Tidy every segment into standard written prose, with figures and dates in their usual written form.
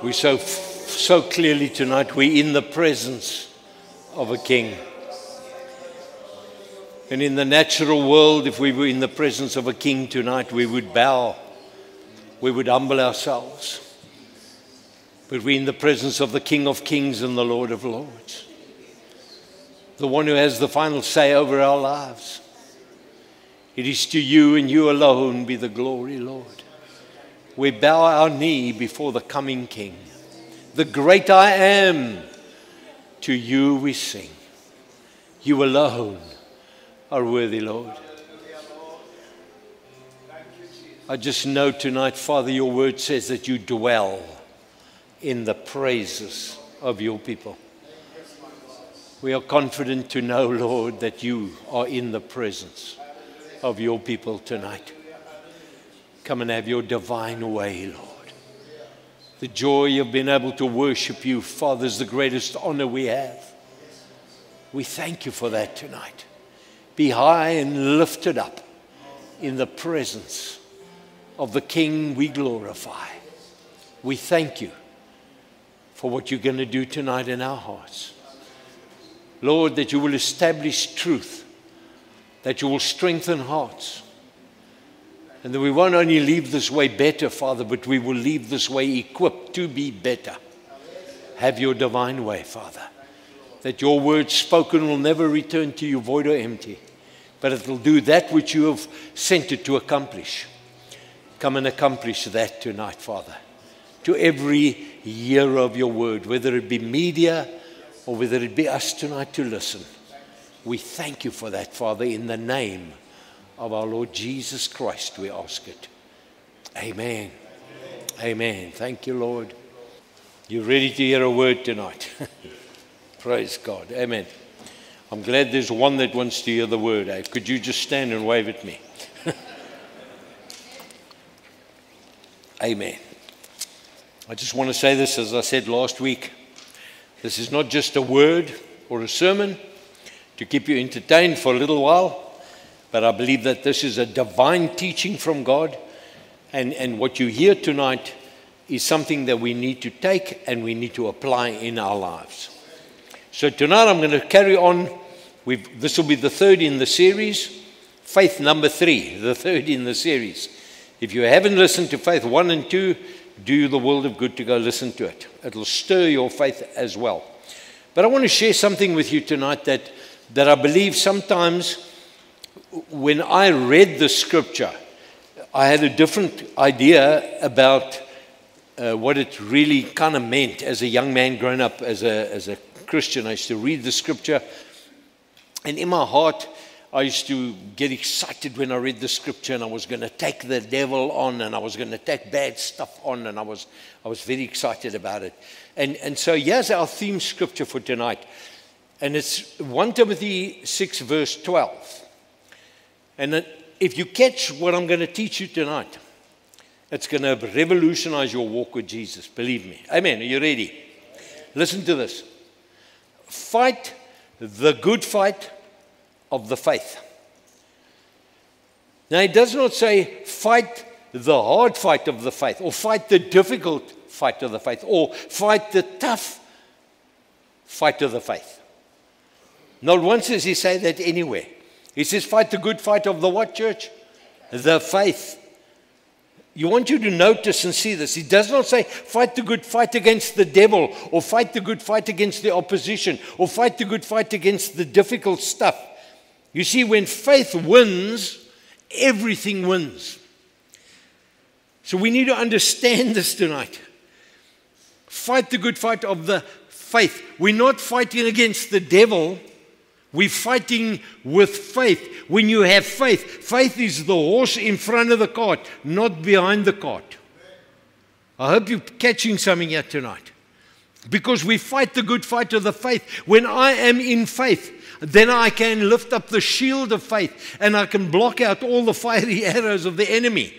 We so clearly tonight, we're in the presence of a king. And in the natural world, if we were in the presence of a king tonight, we would bow, we would humble ourselves. But we're in the presence of the King of Kings and the Lord of Lords, the one who has the final say over our lives. It is to you and you alone be the glory, Lord. We bow our knee before the coming King, the great I am. To you we sing. You alone are worthy, Lord. I just know tonight, Father, your word says that you dwell in the praises of your people. We are confident to know, Lord, that you are in the presence of your people tonight. Come and have your divine way, Lord. The joy of being able to worship you, Father, is the greatest honor we have. We thank you for that tonight. Be high and lifted up in the presence of the King we glorify. We thank you for what you're going to do tonight in our hearts. Lord, that you will establish truth, that you will strengthen hearts, and that we won't only leave this way better, Father, but we will leave this way equipped to be better. Have your divine way, Father, that your word spoken will never return to you void or empty, but it will do that which you have sent it to accomplish. Come and accomplish that tonight, Father, to every hearer of your word, whether it be media or whether it be us tonight to listen. We thank you for that, Father, in the name of our Lord Jesus Christ, we ask it. Amen. Amen. Thank you, Lord. You ready to hear a word tonight? Praise God. Amen. I'm glad there's one that wants to hear the word. Could you just stand and wave at me? Amen. I just want to say this, as I said last week. This is not just a word or a sermon to keep you entertained for a little while, but I believe that this is a divine teaching from God, and what you hear tonight is something that we need to take and we need to apply in our lives. So tonight I'm going to carry on. This will be the third in the series, Faith number 3, the third in the series. If you haven't listened to Faith 1 and 2, do you the world of good to go listen to it. It'll stir your faith as well. But I want to share something with you tonight that I believe sometimes when I read the scripture, I had a different idea about what it really kind of meant as a young man growing up as a Christian. I used to read the scripture, and in my heart, I used to get excited when I read the scripture, and I was going to take the devil on, and I was going to take bad stuff on, and I was very excited about it. And so here's our theme scripture for tonight, and it's 1 Timothy 6 verse 12. And if you catch what I'm going to teach you tonight, it's going to revolutionize your walk with Jesus. Believe me. Amen. Are you ready? Listen to this. Fight the good fight of the faith. Now, it does not say fight the hard fight of the faith, or fight the difficult fight of the faith, or fight the tough fight of the faith. Not once does he say that anywhere. He says, fight the good fight of the what, church? The faith. You want you to notice and see this. He does not say, fight the good fight against the devil, or fight the good fight against the opposition, or fight the good fight against the difficult stuff. You see, when faith wins, everything wins. So we need to understand this tonight. Fight the good fight of the faith. We're not fighting against the devil. We're fighting with faith. When you have faith, faith is the horse in front of the cart, not behind the cart. I hope you're catching something here tonight. Because we fight the good fight of the faith. When I am in faith, then I can lift up the shield of faith and I can block out all the fiery arrows of the enemy.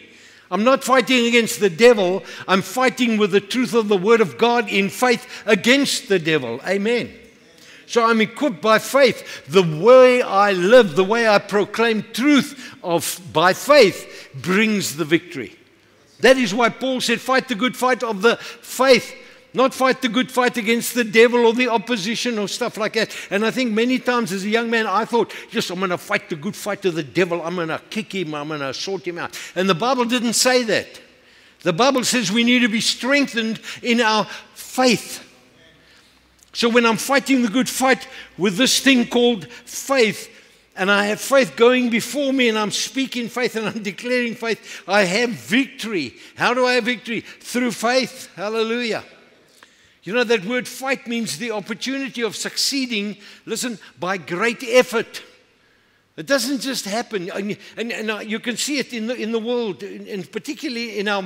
I'm not fighting against the devil. I'm fighting with the truth of the word of God in faith against the devil. Amen. So I'm equipped by faith. The way I live, the way I proclaim truth by faith brings the victory. That is why Paul said, fight the good fight of the faith. Not fight the good fight against the devil or the opposition or stuff like that. And I think many times as a young man, I thought, yes, I'm going to fight the good fight of the devil. I'm going to kick him. I'm going to sort him out. And the Bible didn't say that. The Bible says we need to be strengthened in our faith. So when I'm fighting the good fight with this thing called faith, and I have faith going before me, and I'm speaking faith, and I'm declaring faith, I have victory. How do I have victory? Through faith. Hallelujah. You know, that word fight means the opportunity of succeeding, listen, by great effort. It doesn't just happen. And you can see it in the world, and particularly in our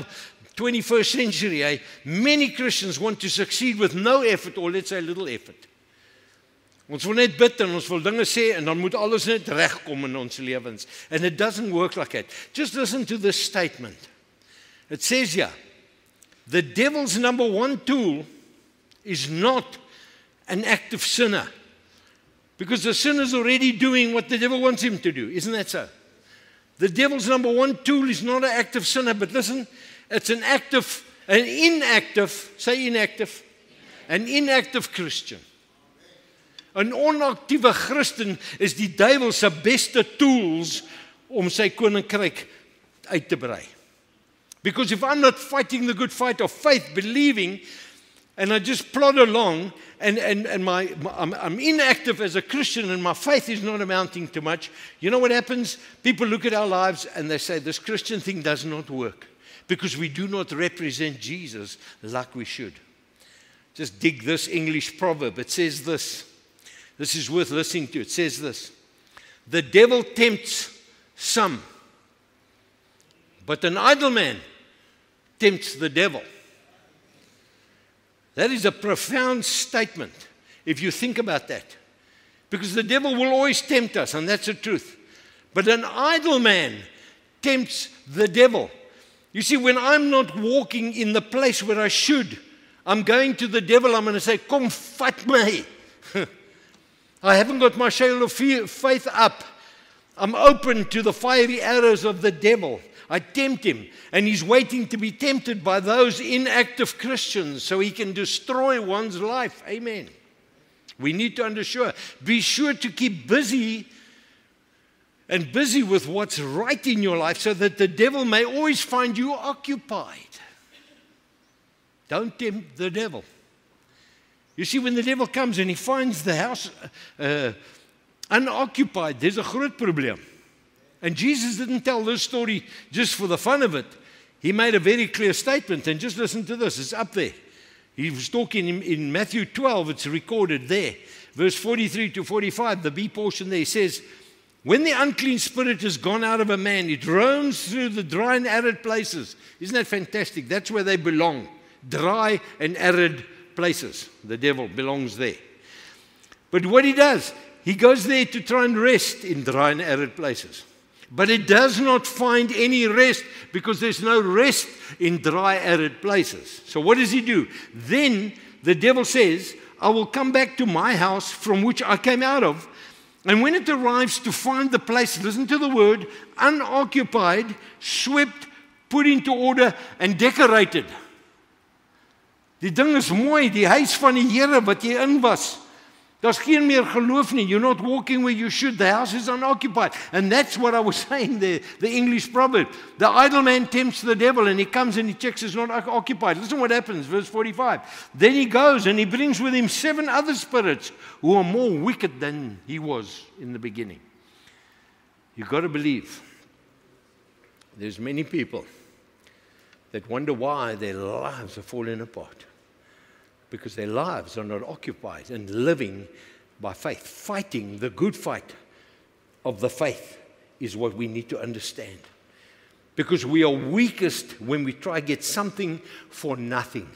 21st century. Many Christians want to succeed with no effort, or let's say little effort. Ons wil net bid en ons wil dinge sê en dan moet alles net regkom in ons lewens. And it doesn't work like that. Just listen to this statement. It says here, the devil's number one tool is not an active sinner. Because the sinner is already doing what the devil wants him to do. Isn't that so? The devil's number one tool is not an active sinner, but listen, it's an inactive Christian. 'n onaktiewe Christen is die duiwel se beste tools om sy koninkryk uit te brei. Because if I'm not fighting the good fight of faith, believing, and I just plod along, and I'm inactive as a Christian, and my faith is not amounting to much, you know what happens? People look at our lives and they say, this Christian thing does not work, because we do not represent Jesus like we should. Just dig this English proverb. It says this. This is worth listening to. It says this. The devil tempts some, but an idle man tempts the devil. That is a profound statement, if you think about that. Because the devil will always tempt us, and that's the truth. But an idle man tempts the devil. You see, when I'm not walking in the place where I should, I'm going to the devil, I'm going to say, kom vat my. I haven't got my shield of faith up. I'm open to the fiery arrows of the devil. I tempt him, and he's waiting to be tempted by those inactive Christians so he can destroy one's life. Amen. We need to be sure to keep busy with what's right in your life so that the devil may always find you occupied. Don't tempt the devil. You see, when the devil comes and he finds the house unoccupied, there's a groot probleem. And Jesus didn't tell this story just for the fun of it. He made a very clear statement, and just listen to this. It's up there. He was talking in Matthew 12. It's recorded there. Verse 43 to 45, the B portion there, he says, when the unclean spirit has gone out of a man, it roams through the dry and arid places. Isn't that fantastic? That's where they belong. Dry and arid places. The devil belongs there. But what he does, he goes there to try and rest in dry and arid places. But it does not find any rest because there's no rest in dry, arid places. So what does he do? Then the devil says, I will come back to my house from which I came out of. And when it arrives to find the place, listen to the word, unoccupied, swept, put into order, and decorated. Die ding is mooi, die huis van die Here wat jy in was. Daar's geen meer geloof nie. You're not walking where you should. The house is unoccupied. And that's what I was saying there, the English proverb. The idle man tempts the devil, and he comes and he checks it's not occupied. Listen what happens, verse 45. Then he goes and he brings with him 7 other spirits who are more wicked than he was in the beginning. You've got to believe. There's many people that wonder why their lives are falling apart. Because their lives are not occupied and living by faith. Fighting the good fight of the faith is what we need to understand. Because we are weakest when we try to get something for nothing.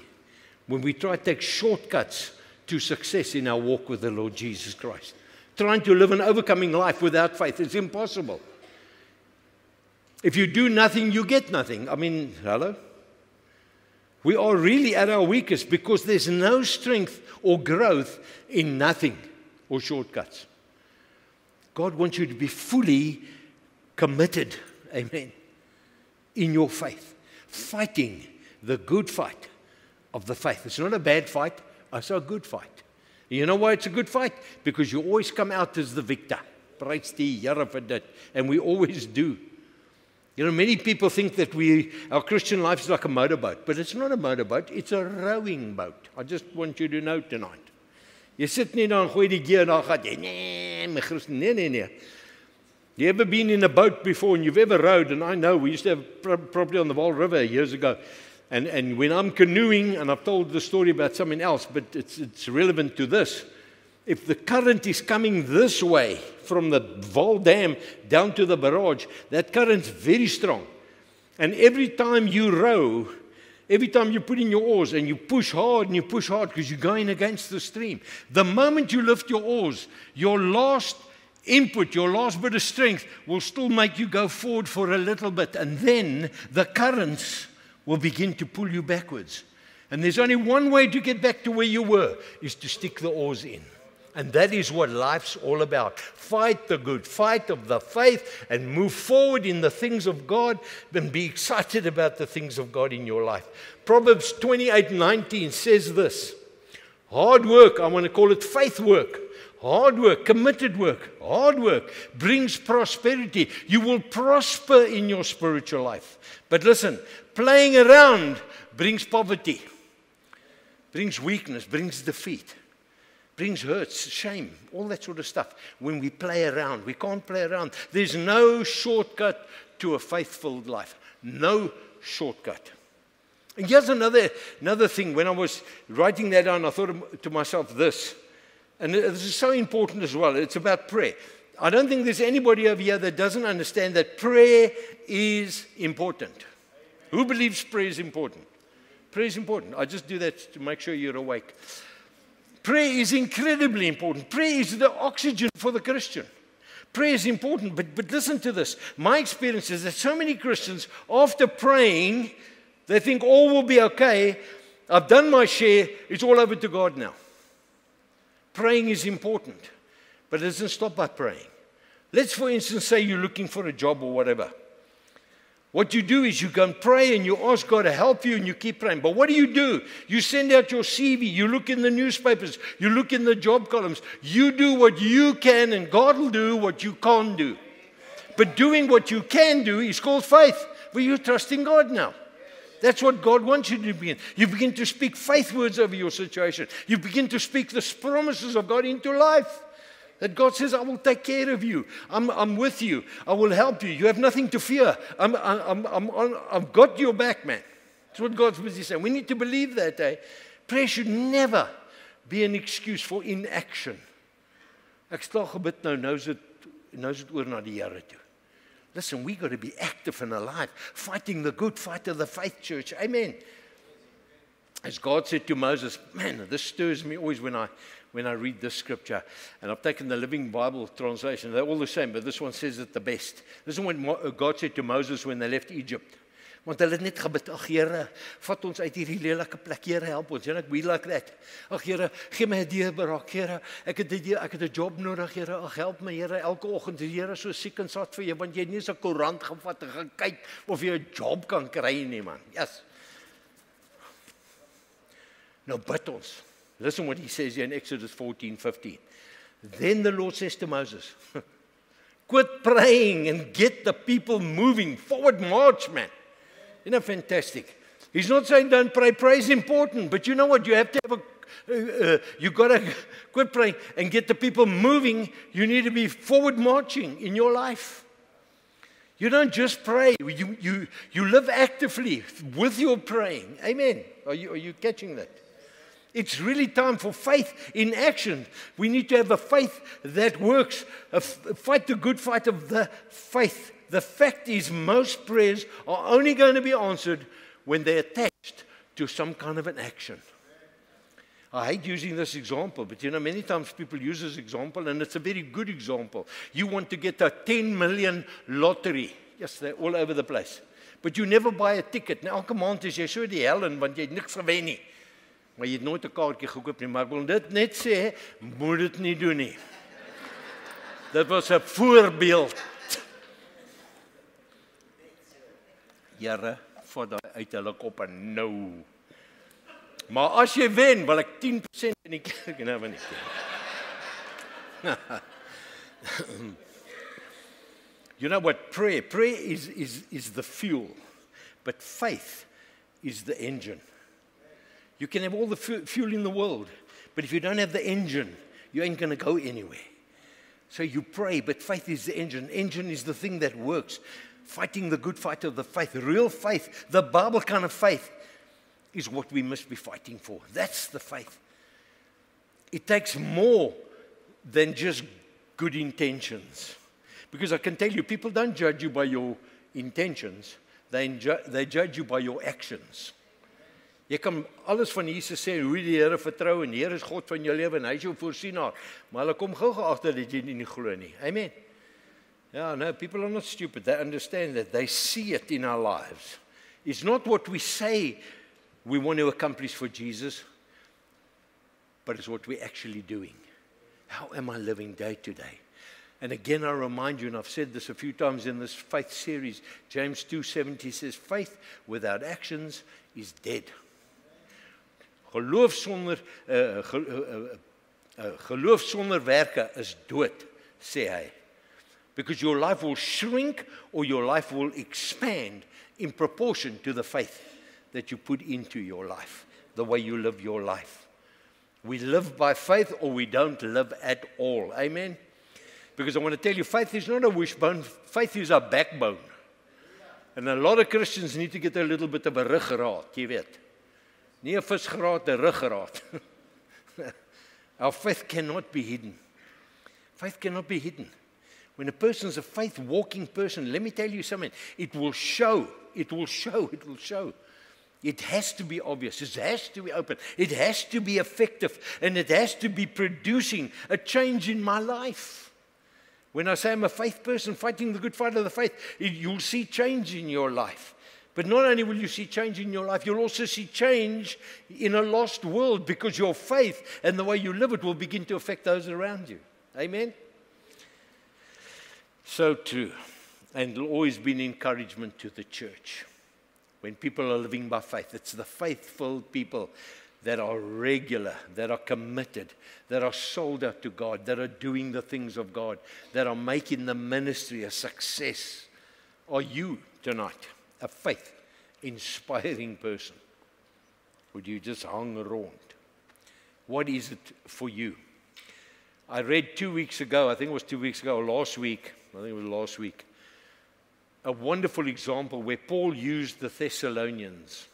When we try to take shortcuts to success in our walk with the Lord Jesus Christ. Trying to live an overcoming life without faith is impossible. If you do nothing, you get nothing. I mean, hello? We are really at our weakest because there's no strength or growth in nothing or shortcuts. God wants you to be fully committed, amen, in your faith, fighting the good fight of the faith. It's not a bad fight, it's a good fight. You know why it's a good fight? Because you always come out as the victor. Prys die Here vir dit. And we always do. You know, many people think that our Christian life is like a motorboat, but it's not a motorboat, it's a rowing boat. I just want you to know tonight. Jy sit nie daar en gooi die gear en dan gaan jy, nee, my Christen, nee. You ever been in a boat before and you've ever rowed, and I know we used to have property on the Vaal River years ago, and when I'm canoeing, and I've told the story about something else, but it's relevant to this, if the current is coming this way from the Vaal Dam down to the barrage, that current's very strong. And every time you row, every time you put in your oars and you push hard because you're going against the stream, the moment you lift your oars, your last input, your last bit of strength will still make you go forward for a little bit, and then the currents will begin to pull you backwards. And there's only one way to get back to where you were, is to stick the oars in. And that is what life's all about. Fight the good fight of the faith and move forward in the things of God, and be excited about the things of God in your life. Proverbs 28:19 says this: hard work, I want to call it faith work, hard work, committed work, hard work brings prosperity. You will prosper in your spiritual life. But listen, playing around brings poverty, brings weakness, brings defeat, brings hurts, shame, all that sort of stuff. When we play around, we can't play around. There's no shortcut to a faith-filled life. No shortcut. And here's another thing. When I was writing that down, I thought to myself this, and this is so important as well. It's about prayer. I don't think there's anybody over here that doesn't understand that prayer is important. Who believes prayer is important? Prayer is important. I just do that to make sure you're awake. Prayer is incredibly important. Prayer is the oxygen for the Christian. Prayer is important, but listen to this. My experience is that so many Christians, after praying, they think all will be okay. I've done my share. It's all over to God now. Praying is important, but it doesn't stop by praying. Let's, for instance, say you're looking for a job or whatever. What you do is you go and pray and you ask God to help you and you keep praying. But what do? You send out your CV, you look in the newspapers, you look in the job columns. You do what you can and God will do what you can't do. But doing what you can do is called faith. But you're trusting God now. That's what God wants you to begin. You begin to speak faith words over your situation. You begin to speak the promises of God into life. That God says, I will take care of you. I'm with you. I will help you. You have nothing to fear. I've got your back, man. That's what God's busy saying. We need to believe that. Prayer should never be an excuse for inaction. Ek stel gebid nou is dit oor na die Here toe. Listen, we got to be active and alive, fighting the good fight of the faith, church. Amen. As God said to Moses, man, this stirs me always when I read this scripture. And I've taken the Living Bible translation. They're all the same, but this one says it the best. This is what God said to Moses when they left Egypt. Want hulle het net gebid, ag Here, vat ons uit hierdie lelike plek, Here, help ons. And we like that. Ag Here, gee my 'n deurbraak, Here. Ek het 'n job nodig, Here. Ag help my, Here. Elke oggend, Here, so siek en sat vir jou, want jy het nie eens 'n koerant gevat en gaan kyk of jy 'n job kan kry nie, man. Yes. Nou bid ons. Listen what he says here in Exodus 14:15. Then the Lord says to Moses, quit praying and get the people moving. Forward march, man. Isn't that fantastic? He's not saying don't pray. Prayer is important. But you know what? You have to have you got to quit praying and get the people moving. You need to be forward marching in your life. You don't just pray. You live actively with your praying. Amen. Are you catching that? It's really time for faith in action. We need to have a faith that works. Fight the good fight of the faith. The fact is, most prayers are only going to be answered when they're attached to some kind of an action. I hate using this example, but you know, many times people use this example, and it's a very good example. You want to get a 10 million lottery. Yes, they're all over the place. But you never buy a ticket. Nou, elke maand is jy so die hel in, want jy het niks gewen nie. Maar jy het nooit 'n kaartjie gekoop nie, maar ek wil dit net sê, moet dit nie doen nie. Dit was 'n voorbeeld. Here, vat daai uit hulle kop en nou. Maar as jy wen, wil ek 10% in die kerk en nou van die kerk. You know what? Prayer is the fuel, but faith is the engine. You can have all the fuel in the world, but if you don't have the engine, you ain't going to go anywhere. So you pray, but faith is the engine. Engine is the thing that works. Fighting the good fight of the faith. Real faith, the Bible kind of faith, is what we must be fighting for. That's the faith. It takes more than just good intentions. Because I can tell you, people don't judge you by your intentions. They judge you by your actions. Jy kan alles van Jesus sê, hoe die Here vertrou en die Here is God van jou lewe en hy is jou voorsienaar, maar hulle kom gou agter dat jy nie glo nie. Amen. Yeah, no, people are not stupid. They understand that. They see it in our lives. It's not what we say we want to accomplish for Jesus, but it's what we're actually doing. How am I living day to day? And again, I remind you, and I've said this a few times in this faith series, James 2:70 says, faith without actions is dead. Geloof sonder werke is dood, sê hy. Because your life will shrink or your life will expand in proportion to the faith that you put into your life, the way you live your life. We live by faith or we don't live at all. Amen? Because I want to tell you, faith is not a wishbone. Faith is a backbone. And a lot of Christians need to get a little bit of a ruggraat, jy weet. Nie 'n visgraat, 'n ruggraat. Our faith cannot be hidden. Faith cannot be hidden. When a person is a faith-walking person, let me tell you something. It will show. It will show. It will show. It has to be obvious. It has to be open. It has to be effective. And it has to be producing a change in my life. When I say I'm a faith person fighting the good fight of the faith, you'll see change in your life. But not only will you see change in your life, you'll also see change in a lost world because your faith and the way you live it will begin to affect those around you. Amen? So true. And it'll always be an encouragement to the church. When people are living by faith, it's the faithful people that are regular, that are committed, that are sold out to God, that are doing the things of God, that are making the ministry a success. Are you tonight a faith-inspiring person? Would you just hang around? What is it for you? I read 2 weeks ago, I think it was 2 weeks ago, or last week, a wonderful example where Paul used the Thessalonians.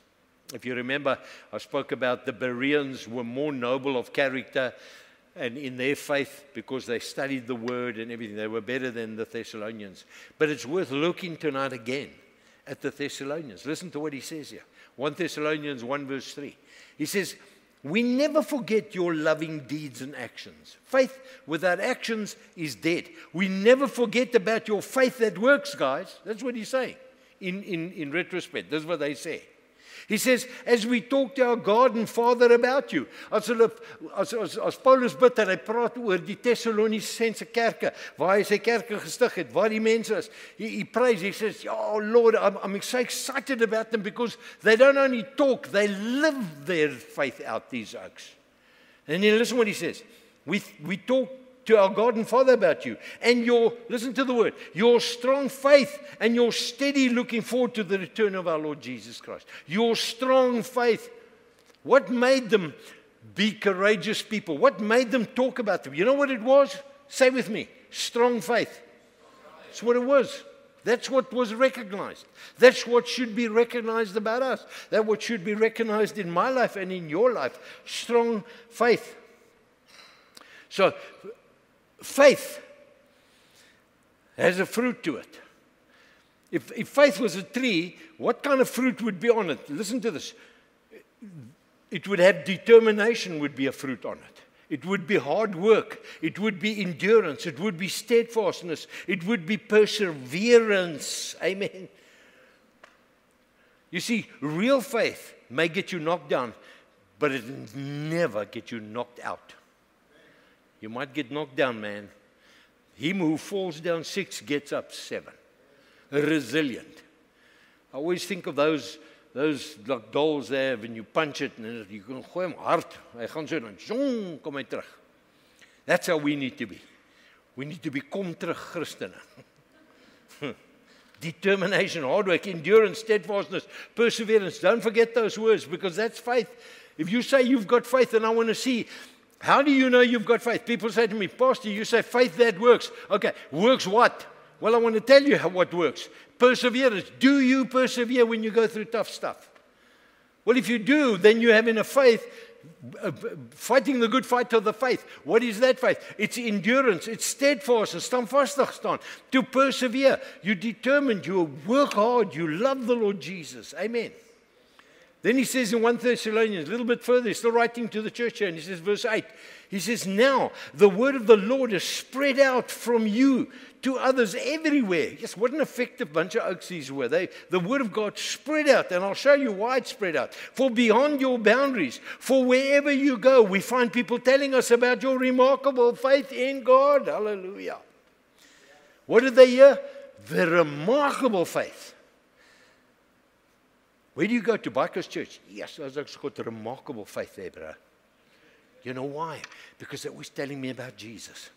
If you remember, I spoke about the Bereans were more noble of character and in their faith because they studied the word and everything. They were better than the Thessalonians. But it's worth looking tonight again at the Thessalonians. Listen to what he says here. 1 Thessalonians 1 verse 3. He says, we never forget your loving deeds and actions. Faith without actions is dead. We never forget about your faith that works, guys. That's what he's saying in retrospect. That's what they say. He says, as we talk to our God and Father about you. As Paulus bid en hy praat oor die Thessalonicense kerke, waar hy sy kerke gestig het, waar die mense is. He prays, he says, oh Lord, I'm so excited about them because they don't only talk, they live their faith out, these oaks. And then listen what he says. We talk to our God and Father about you. And listen to the word, your strong faith and your steady looking forward to the return of our Lord Jesus Christ. Your strong faith. What made them be courageous people? What made them talk about them? You know what it was? Say with me, strong faith. That's what it was. That's what was recognized. That's what should be recognized about us. That's what should be recognized in my life and in your life. Strong faith. So, faith has a fruit to it. If faith was a tree, what kind of fruit would be on it? Listen to this. It would have determination would be a fruit on it. It would be hard work. It would be endurance. It would be steadfastness. It would be perseverance. Amen. You see, real faith may get you knocked down, but it never get you knocked out. You might get knocked down, man. Him who falls down 6 gets up 7. Resilient. I always think of those those like dolls they have, and you punch it, and you can gooi hom hard. Hy gaan so dan, zong, kom hy terug. That's how we need to be. We need to be kom terug Christene. Determination, hard work, endurance, steadfastness, perseverance. Don't forget those words, because that's faith. If you say you've got faith, and I want to see, how do you know you've got faith? People say to me, Pastor, you say faith that works. Okay, works what? Well, I want to tell you what works. Perseverance. Do you persevere when you go through tough stuff? Well, if you do, then you have in a faith, fighting the good fight of the faith. What is that faith? It's endurance, it's steadfastness, standvastig staan, to persevere. You're determined, you work hard, you love the Lord Jesus. Amen. Then he says in 1 Thessalonians, a little bit further, he's still writing to the church here, and he says, verse 8, he says, now the word of the Lord is spread out from you to others everywhere. Yes, what an effective bunch of oaks these were. The word of God spread out, and I'll show you why it's spread out. For beyond your boundaries, for wherever you go, we find people telling us about your remarkable faith in God. Hallelujah. What did they hear? The remarkable faith. Where do you go to? Bikers Church? Yes, I've got a remarkable faith there, bro. You know why? Because it was telling me about Jesus.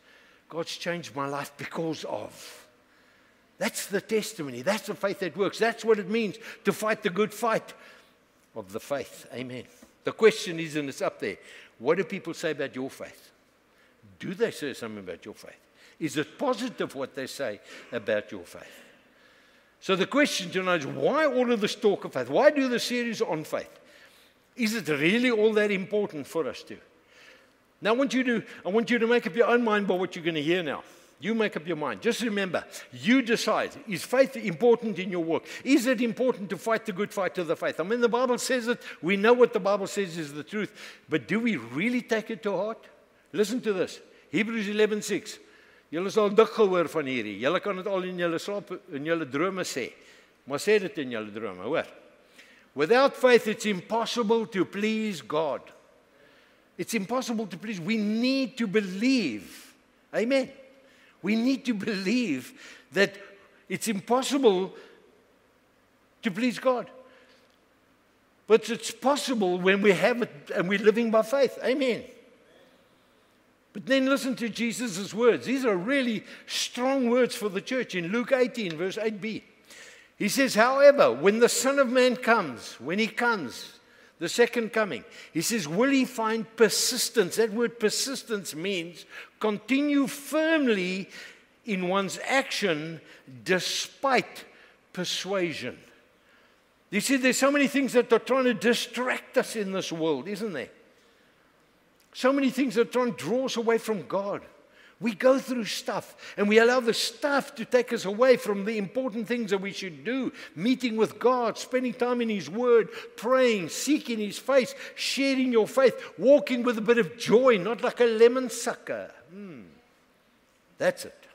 God's changed my life because of. That's the testimony. That's the faith that works. That's what it means to fight the good fight of the faith. Amen. The question is, and it's up there, what do people say about your faith? Do they say something about your faith? Is it positive what they say about your faith? So the question tonight is, why all of this talk of faith? Why do the series on faith? Is it really all that important for us to? Now I want you to make up your own mind by what you're going to hear now. You make up your mind. Just remember, you decide, is faith important in your work? Is it important to fight the good fight of the faith? I mean, the Bible says it. We know what the Bible says is the truth. But do we really take it to heart? Listen to this. Hebrews 11:6. Julle sal dik gehoor van hierdie. Julle kan dit al in julle slaap, in julle drome sê. Maar sê dit in julle drome, hoor. Without faith, it's impossible to please God. It's impossible to please. We need to believe. Amen. We need to believe that it's impossible to please God. But it's possible when we have it and we're living by faith. Amen. But then listen to Jesus' words. These are really strong words for the church in Luke 18, verse 8b. He says, however, when the Son of Man comes, when he comes, the second coming, he says, will he find persistence? That word persistence means continue firmly in one's action despite persuasion. You see, there's so many things that are trying to distract us in this world, isn't there? So many things that are trying to draw us away from God. We go through stuff, and we allow the stuff to take us away from the important things that we should do. Meeting with God, spending time in His Word, praying, seeking His face, sharing your faith, walking with a bit of joy, not like a lemon sucker. That's it.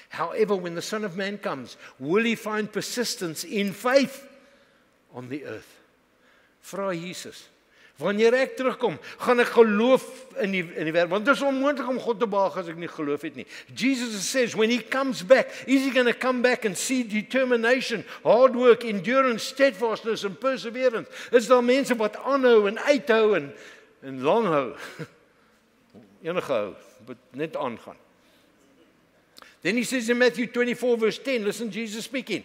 However, when the Son of Man comes, will He find persistence in faith on the earth? Vra Jesus. Wanneer ek terugkom, gaan ek geloof in die wêreld. Want dit is onmoontlik om God te behaag as ek nie geloof het nie. Jesus says, when He comes back, is He going to come back and see determination, hard work, endurance, steadfastness and perseverance? Is daar mense wat aanhou en uithou en lang hou? Enige hou, but net aangaan. Then He says in Matthew 24 verse 10, listen, Jesus speaking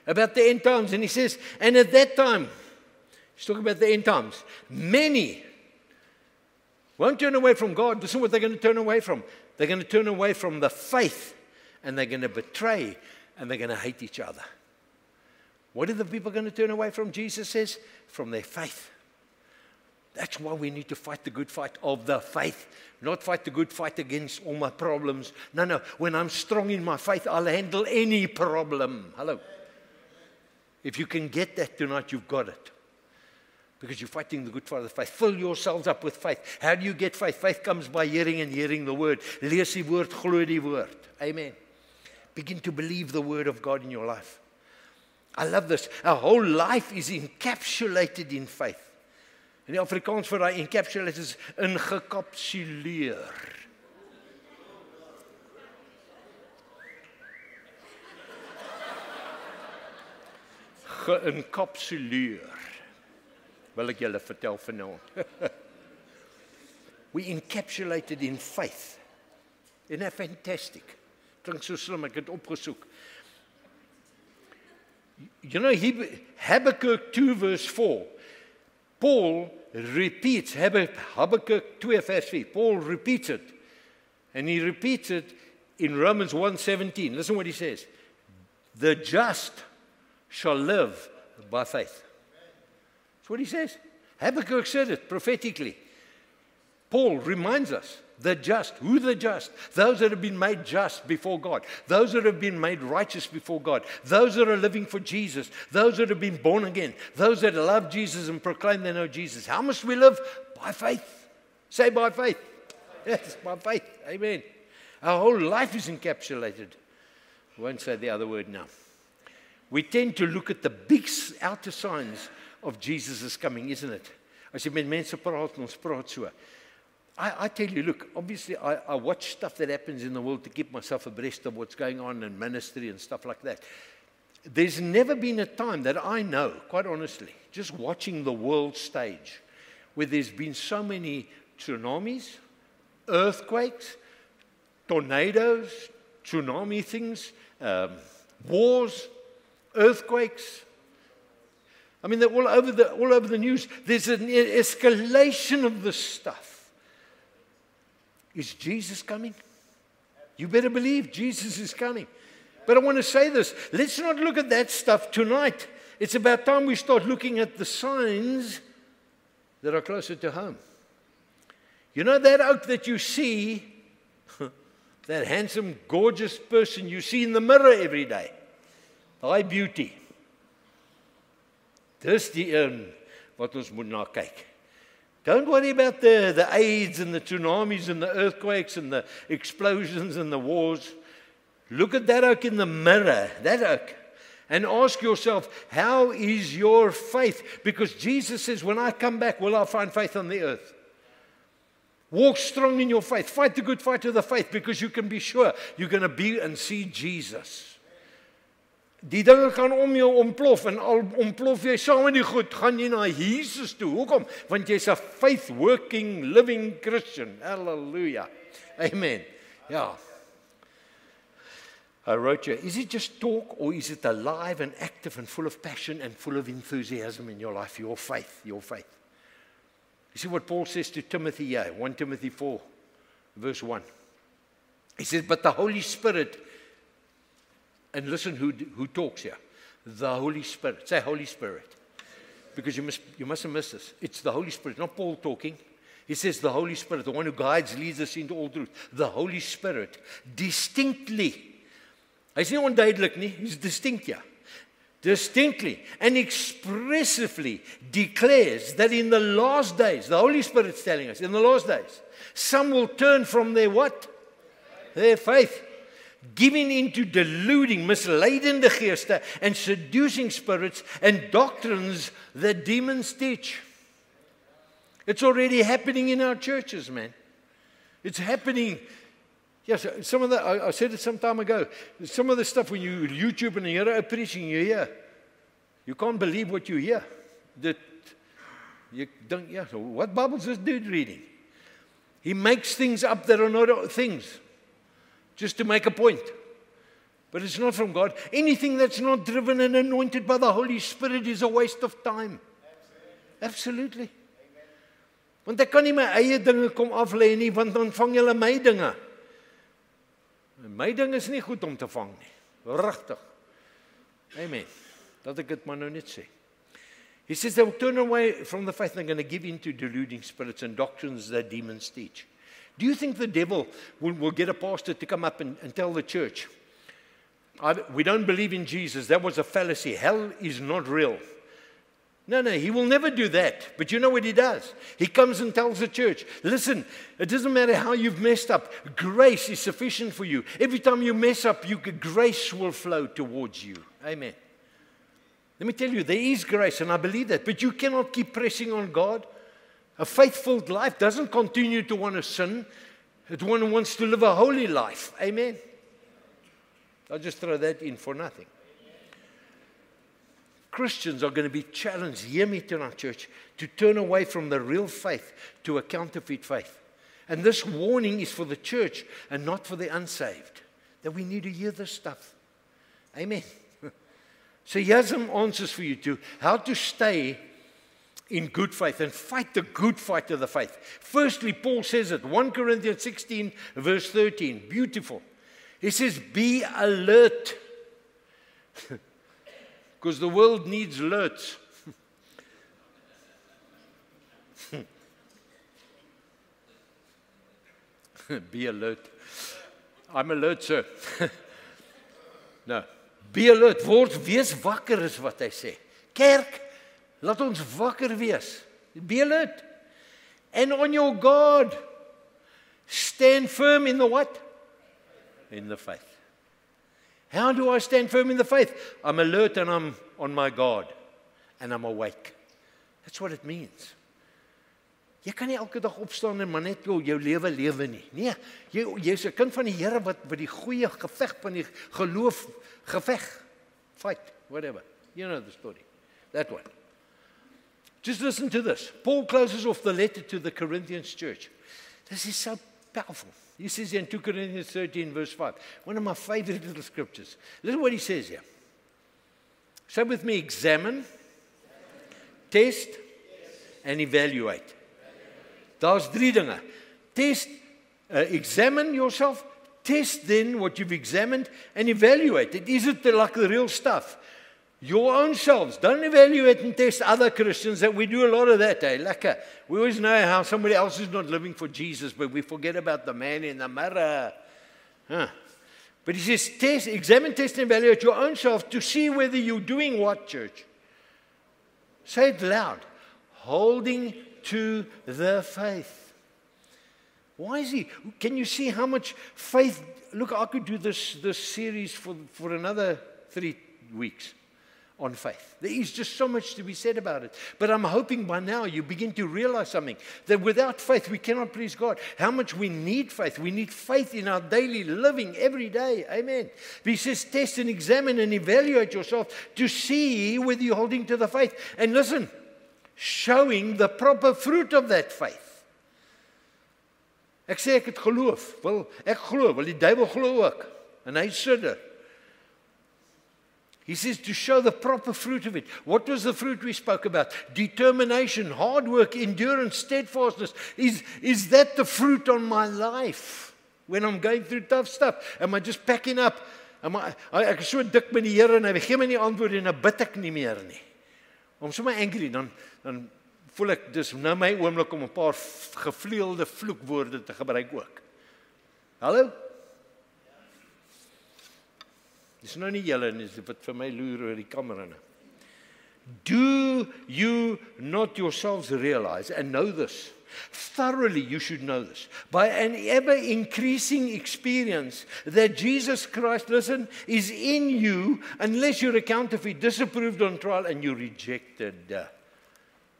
about the end times, and He says, and at that time, He's talking about the end times. Many won't turn away from God. Listen what they're going to turn away from. They're going to turn away from the faith, and they're going to betray, and they're going to hate each other. What are the people going to turn away from? Jesus says, from their faith. That's why we need to fight the good fight of the faith. Not fight the good fight against all my problems. No. When I'm strong in my faith, I'll handle any problem. Hello. If you can get that tonight, you've got it. Because you're fighting the good fight of the faith. Fill yourselves up with faith. How do you get faith? Faith comes by hearing and hearing the word. Lees die woord, glo die woord. Amen. Begin to believe the word of God in your life. I love this. Our whole life is encapsulated in faith. In die Afrikaans vir daai encapsulate is ingekapsuleer. Geïnkapsuleer. wil ek julle vertel vanaand. We encapsulated in faith. Isn't that fantastic? Klink so slim, ek het opgesoek. You know, Habakkuk 2 verse 4, Paul repeats, Habakkuk 2 verse 3, Paul repeats it. And he repeats it in Romans 1:17. Listen what he says. The just shall live by faith. That's what he says. Habakkuk said it prophetically. Paul reminds us, the just. Who the just? Those that have been made just before God. Those that have been made righteous before God. Those that are living for Jesus. Those that have been born again. Those that love Jesus and proclaim they know Jesus. How must we live? By faith. Say by faith. Yes, by faith. Amen. Our whole life is encapsulated. I won't say the other word now. We tend to look at the big outer signs of Jesus' coming, isn't it? As jy met mense praat, ons praat so. I tell you, look, obviously I watch stuff that happens in the world to keep myself abreast of what's going on in ministry and stuff like that. There's never been a time that I know, quite honestly, just watching the world stage, where there's been so many tsunamis, earthquakes, tornadoes, tsunami things, wars, earthquakes. I mean, they're all over the news. There's an escalation of this stuff. Is Jesus coming? You better believe Jesus is coming. But I want to say this. Let's not look at that stuff tonight. It's about time we start looking at the signs that are closer to home. You know that oak that you see, that handsome, gorgeous person you see in the mirror every day. Daai beauty. Dis die een wat ons moet na kyk. Don't worry about the AIDS and the tsunamis and the earthquakes and the explosions and the wars. Look at that oak in the mirror, that oak, and ask yourself, how is your faith? Because Jesus says, when I come back, will I find faith on the earth? Walk strong in your faith. Fight the good fight of the faith, because you can be sure you're going to be and see Jesus. Die dinge gaan om jou ontplof, en al ontplof jy saam met die goed, gaan jy na Jesus toe. Hoekom? Want jy's 'n faith working, living Christian. Hallelujah. Amen. Yeah. I wrote you, is it just talk, or is it alive and active and full of passion and full of enthusiasm in your life? Your faith, your faith. You see what Paul says to Timothy here, 1 Timothy 4, verse 1. He says, but the Holy Spirit, and listen who talks here. The Holy Spirit. Say Holy Spirit. Because you mustn't miss this. It's the Holy Spirit, not Paul talking. He says the Holy Spirit, the one who guides, leads us into all truth. The Holy Spirit, distinctly. Hy's nie onduidelik nie, he's distinct here. Distinctly and expressively declares that in the last days, the Holy Spirit's telling us, in the last days, some will turn from their what? Their faith. Giving into deluding, misleidende geeste and seducing spirits and doctrines that demons teach. It's already happening in our churches, man. It's happening. Yes, some of the, I said it some time ago, some of the stuff when you YouTube and you hear preaching, you hear, you can't believe what you hear. That you don't, yeah, so what Bible is this dude reading? He makes things up that are not things, just to make a point. But it's not from God. Anything that's not driven and anointed by the Holy Spirit is a waste of time. Absolutely. Want ek kan nie my eie dinge kom aflê nie, want dan vang julle my dinge. My ding is nie goed om te vang nie. Regtig. Amen. Dat ek dit maar nou net sê. He says they will turn away from the faith and they're going to give in to deluding spirits and doctrines that demons teach. Do you think the devil will get a pastor to come up and tell the church, we don't believe in Jesus, that was a fallacy, hell is not real? No, he will never do that. But you know what he does? He comes and tells the church, listen, it doesn't matter how you've messed up, grace is sufficient for you. Every time you mess up, grace will flow towards you. Amen. Let me tell you, there is grace, and I believe that, but you cannot keep pressing on God. A faithful life doesn't continue to want to sin. It wants to live a holy life. Amen. I'll just throw that in for nothing. Christians are going to be challenged, hear me tonight, church, to turn away from the real faith to a counterfeit faith. And this warning is for the church and not for the unsaved, that we need to hear this stuff. Amen. So here's some answers for you to how to stay in good faith and fight the good fight of the faith. Firstly, Paul says it, 1 Corinthians 16, verse 13. Beautiful. He says, be alert. Because the world needs alerts. Be alert. I'm alert, sir. No. Be alert. Wees wakker is wat hy sê. Kerk, laat ons wakker wees. Be alert. And on your guard. Stand firm in the what? In the faith. How do I stand firm in the faith? I'm alert and I'm on my guard. And I'm awake. That's what it means. Jy kan nie elke dag opstaan en maar net jou lewe lewe nie. Nee, jy's 'n kind van die Here wat die goeie geveg van die geloof geveg. Fight, whatever. You know the story. That one. Just listen to this. Paul closes off the letter to the Corinthians church. This is so powerful. He says in 2 Corinthians 13, verse 5, one of my favorite little scriptures. Listen what he says here. Say with me, examine, test, and evaluate. Daar's drie dinge. Test, examine yourself, test then what you've examined, and evaluate it. Is it like the real stuff? Your own selves. Don't evaluate and test other Christians. That we do a lot of that, eh? Lekker. We always know how somebody else is not living for Jesus, but we forget about the man in the mirror. But he says, test, examine, test, and evaluate your own self to see whether you're doing what, church? Say it loud. Holding to the faith. Why is he? Can you see how much faith? Look, I could do this series for another 3 weeks on faith. There is just so much to be said about it. But I'm hoping by now you begin to realize something, that without faith we cannot please God. How much we need faith. We need faith in our daily living every day. Amen. But he says, test and examine and evaluate yourself to see whether you're holding to the faith. And listen, showing the proper fruit of that faith. Ek sê ek het geloof. Wel, ek glo, wel die duiwel glo ook. En hy sidder. He says to show the proper fruit of it. What was the fruit we spoke about? Determination, hard work, endurance, steadfastness. Is that the fruit on my life? When I'm going through tough stuff, am I just packing up? Ek is so dik met die Here en hy gee my nie antwoord en nou bid ek nie meer nie. I'm so angry, dan voel ek dis nou my oomblik om 'n paar gevleelde vloekwoorde te gebruik ook. Hallo? Dis nou nie julle nie, dis wat vir my loer oor die kamera nou. Do you not yourselves realize and know this? Thoroughly you should know this. By an ever-increasing experience that Jesus Christ, listen, is in you unless you're a counterfeit, disapproved on trial, and you're rejected.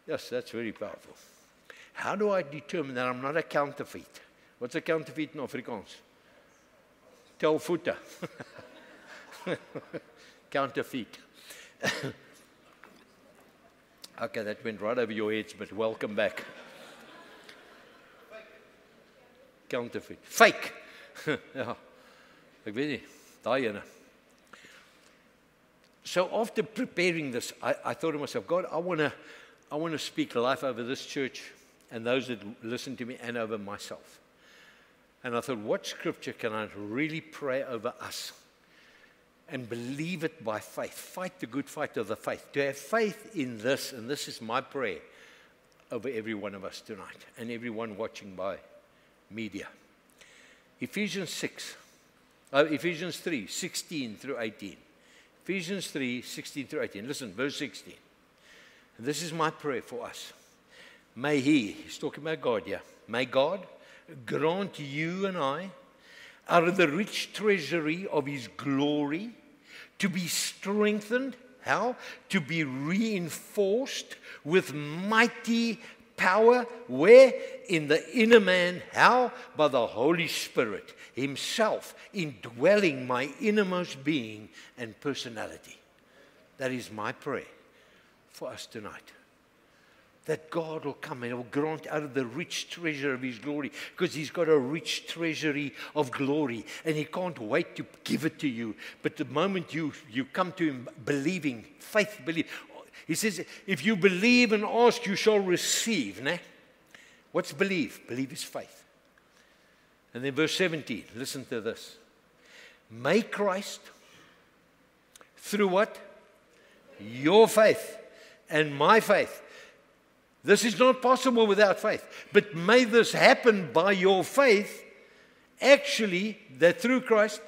Yes, that's very powerful. How do I determine that I'm not a counterfeit? What's a counterfeit in Afrikaans? Telvoete. Counterfeit. Okay, that went right over your heads, but welcome back. Counterfeit. Fake. Ja, ek weet nie, daai ene. So after preparing this, I thought to myself, God, I want to speak life over this church and those that listen to me and over myself. And I thought, what scripture can I really pray over us? And believe it by faith. Fight the good fight of the faith. To have faith in this, and this is my prayer over every one of us tonight, and everyone watching by media. Ephesians 3, 16 through 18. Ephesians 3, 16 through 18. Listen, verse 16. And this is my prayer for us. May he's talking about God here. May God grant you and I, out of the rich treasury of his glory, to be strengthened. How? To be reinforced with mighty power. Where? In the inner man. How? By the Holy Spirit himself indwelling my innermost being and personality. That is my prayer. for us tonight. That God will come and will grant out of the rich treasure of His glory, because He's got a rich treasury of glory, and He can't wait to give it to you. But the moment you come to Him believing, faith, believe. He says, if you believe and ask, you shall receive. Né? What's believe? Believe is faith. And then verse 17, listen to this. May Christ, through what? Your faith and my faith. This is not possible without faith. But may this happen by your faith, actually, that through Christ,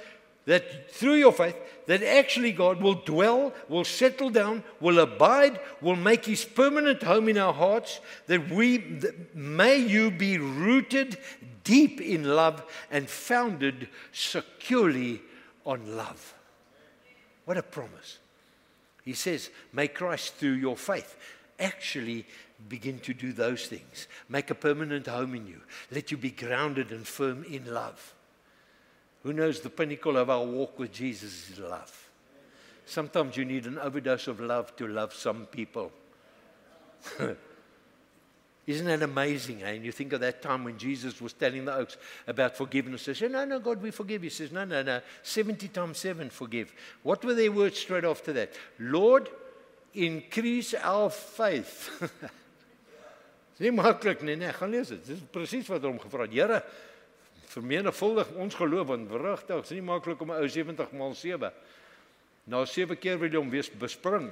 that through your faith, that actually God will dwell, will settle down, will abide, will make His permanent home in our hearts, that may you be rooted deep in love and founded securely on love. What a promise. He says, may Christ through your faith actually begin to do those things. Make a permanent home in you. Let you be grounded and firm in love. Who knows, the pinnacle of our walk with Jesus is love. Sometimes you need an overdose of love to love some people. Isn't that amazing? Eh? And you think of that time when Jesus was telling the oaks about forgiveness. They said, no, God, we forgive. He says, no, 70 times 7 forgive. What were their words straight after that? Lord, increase our faith. Dis nie maklik nie, nee, gaan lees dit. Dis presies wat hom gevra het. Here, vermenigvuldig ons geloof, want verrigtig, is nie maklik om 'n ou 70 maal 7. Nou 7 keer wil jy hom weer bespring.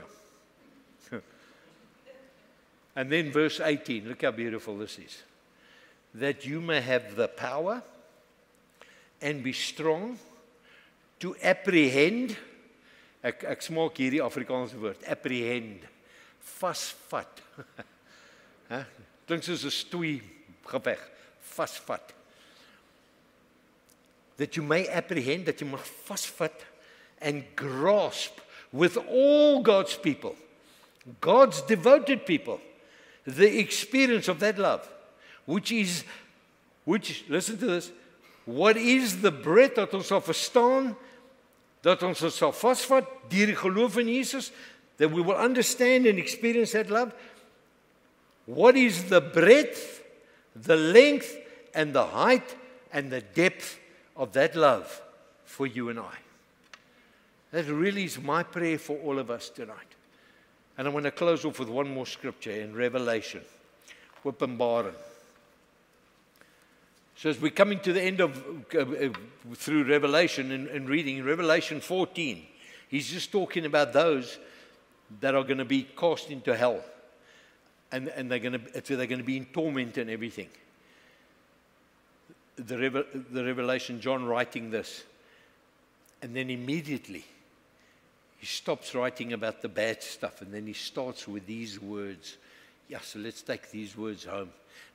And then verse 18, look how beautiful this is. That you may have the power and be strong to apprehend. Ek smaak hierdie Afrikaanse woord, apprehend. Vasvat. Klink soos 'n stoei geveg. Vasvat. That you may apprehend, that you mag vasvat and grasp with all God's people, God's devoted people, the experience of that love, which, listen to this, what is the breadth dat ons sal verstaan, dat ons sal vasvat deur die geloof in Jesus, that we will understand and experience that love. What is the breadth, the length, and the height, and the depth of that love for you and I? That really is my prayer for all of us tonight. And I want to close off with one more scripture in Revelation, Openbaring. So as we're coming to the end of, through Revelation and reading Revelation 14, he's just talking about those that are going to be cast into hell. And they're going to be in torment and everything. The Revelation, John writing this. And then immediately, he stops writing about the bad stuff. And then he starts with these words. Yeah, so let's take these words home.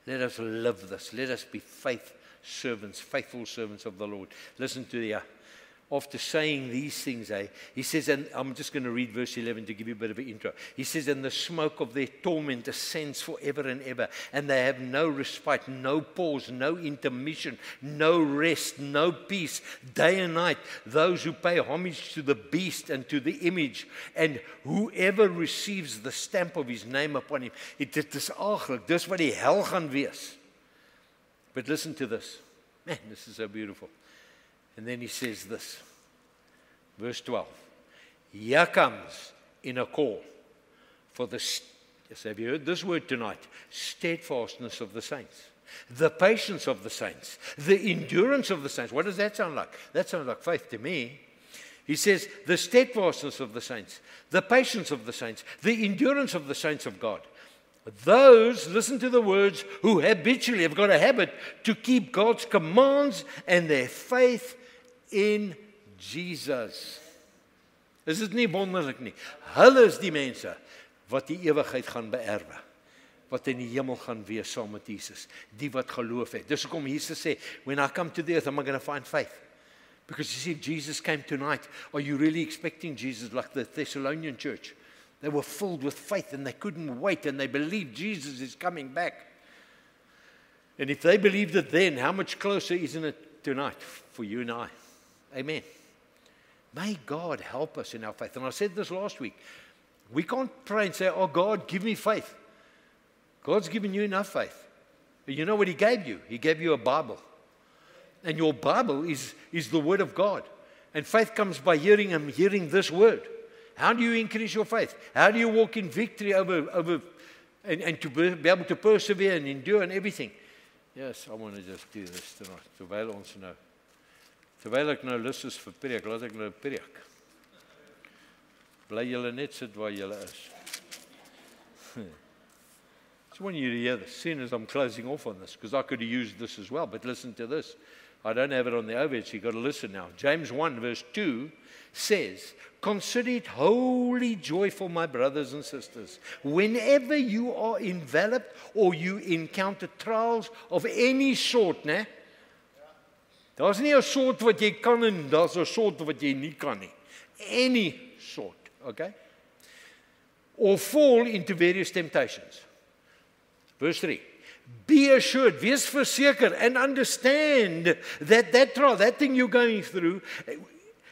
Let us live this. Let us be faithful servants of the Lord. Listen to the, after saying these things, he says, and I'm just going to read verse 11 to give you a bit of an intro. He says, and the smoke of their torment ascends forever and ever, and they have no respite, no pause, no intermission, no rest, no peace, day and night. Those who pay homage to the beast and to the image, and whoever receives the stamp of his name upon him. Dit is aaglik, dis wat die hel gaan wees. But listen to this. Man, this is so beautiful. And then he says this, verse 12. Here comes in a call for the, yes, have you heard this word tonight? Steadfastness of the saints, the patience of the saints, the endurance of the saints. What does that sound like? That sounds like faith to me. He says, the steadfastness of the saints, the patience of the saints, the endurance of the saints of God. Those, listen to the words, who habitually have got a habit to keep God's commands and their faith in Jesus. Is dit nie wonderlik nie? Hulle is die mense wat die ewigheid gaan beerwe, wat in die hemel gaan wees saam met Jesus, die wat geloof het. Dis hoekom Jesus sê, when I come to the earth, am I going to find faith? Because you see, if Jesus came tonight, are you really expecting Jesus like the Thessalonian church? They were filled with faith and they couldn't wait and they believed Jesus is coming back. And if they believed it then, how much closer isn't it tonight for you and I? Amen. May God help us in our faith. And I said this last week. We can't pray and say, oh, God, give me faith. God's given you enough faith. But you know what He gave you? He gave you a Bible. And your Bible is the Word of God. And faith comes by hearing and hearing this Word. How do you increase your faith? How do you walk in victory over and to be able to persevere and endure and everything? Yes, I want to just do this tonight. Terwyl ons nou. Terwyl ek nou lus is vir preek, laat ek nou preek. Bly julle net sit waar julle is. I just want you to hear this, seeing as I'm closing off on this, because I could have used this as well, but listen to this. I don't have it on the overhead, so you've got to listen now. James 1 verse 2 says, consider it wholly joyful, my brothers and sisters, whenever you are enveloped or you encounter trials of any sort, né? Daar's nie 'n soort wat jy kan en daar's 'n soort wat jy nie kan nie. Any sort, okay? Or fall into various temptations. Verse 3. Be assured, wees verseker, and understand that trial, that thing you're going through,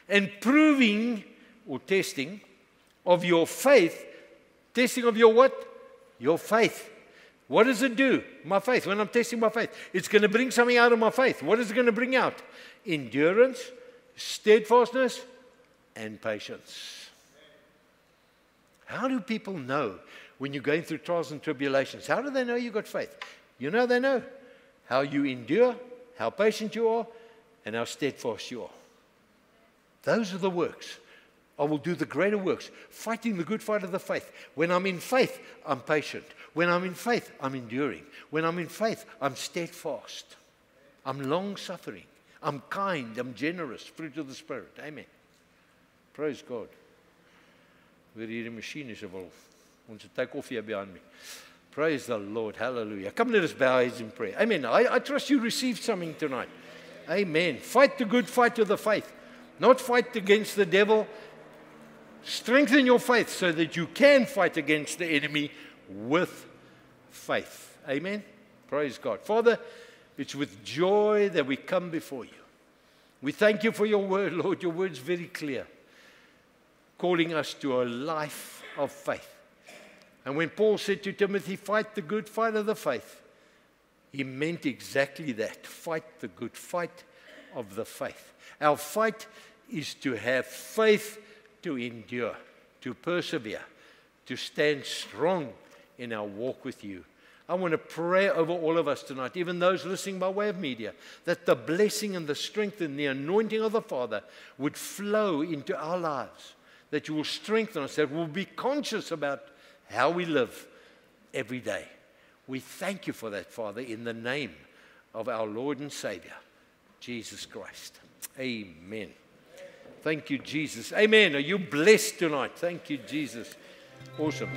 and proving or testing of your faith, testing of your what? Your faith. What does it do? My faith. When I'm testing my faith, it's going to bring something out of my faith. What is it going to bring out? Endurance, steadfastness, and patience. How do people know when you're going through trials and tribulations? How do they know you've got faith? You know they know. How you endure, how patient you are, and how steadfast you are. Those are the works. I will do the greater works, fighting the good fight of the faith. When I'm in faith, I'm patient. When I'm in faith, I'm enduring. When I'm in faith, I'm steadfast. I'm long-suffering. I'm kind. I'm generous. Fruit of the Spirit. Amen. Praise God. Weer hierdie machine is wel. Ons take off here behind me. Praise the Lord. Hallelujah. Come, let us bow our heads in prayer. Amen. I trust you received something tonight. Amen. Fight the good fight of the faith. Not fight against the devil. Strengthen your faith so that you can fight against the enemy with faith. Amen. Praise God. Father, it's with joy that we come before you. We thank you for your word, Lord. Your word's very clear, calling us to a life of faith. And when Paul said to Timothy, fight the good fight of the faith, he meant exactly that. Fight the good fight of the faith. Our fight is to have faith to endure, to persevere, to stand strong in our walk with you. I want to pray over all of us tonight, even those listening by way of media, that the blessing and the strength and the anointing of the Father would flow into our lives, that you will strengthen us, that we'll be conscious about how we live every day. We thank you for that, Father, in the name of our Lord and Savior, Jesus Christ. Amen. Thank you, Jesus. Amen. Are you blessed tonight? Thank you, Jesus. Awesome.